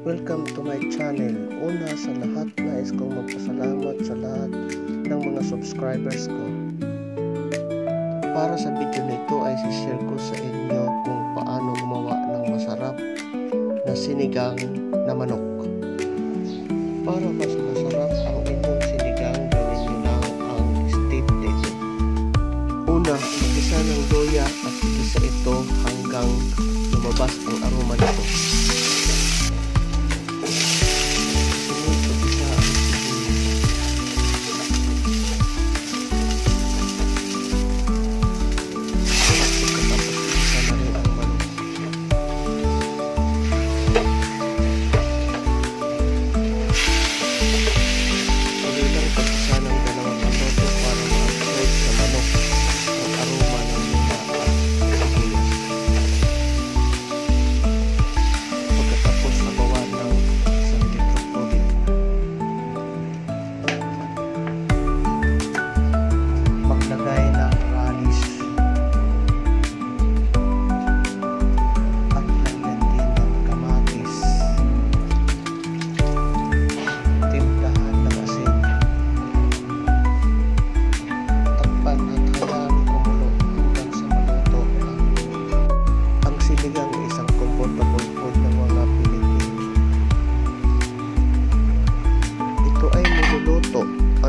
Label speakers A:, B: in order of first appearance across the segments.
A: Welcome to my channel. Una sa lahat, nais kong magpasalamat sa lahat ng mga subscribers ko. Para sa video nito ay share ko sa inyo kung paano gumawa ng masarap na sinigang na manok. Para mas masarap ang inyong sinigang, gawin nyo lang ang step dito. Una, mag-isa ng luya at igisa ito hanggang lumabas ang aroma nito.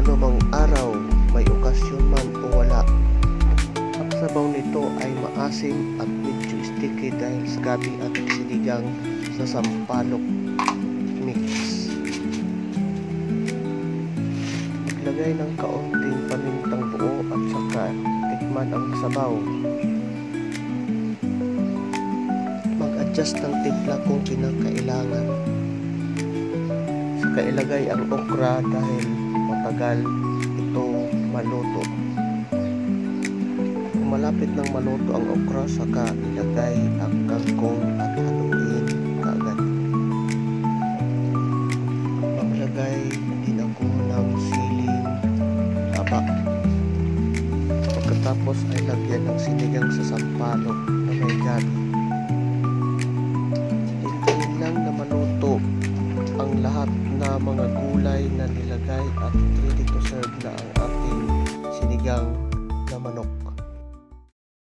A: Anumang araw, may okasyon man o wala. Ang sabaw nito ay maasim at medyo sticky dahil sa gabi at sinigang sa sampalok mix. Maglagay ng kaunting pamintang buo at saka tikman ang sabaw. Mag-adjust ng timpla kung kinakailangan. Saka ilagay ang okra dahil matagal ito maluto. Kung malapit ng maluto ang okra, saka ilagay ang kangkong at haluin kaagad. Maglagay din ako ng siling taba. Pagkatapos ay lagyan ng sinigang sa sampalok na may gabi.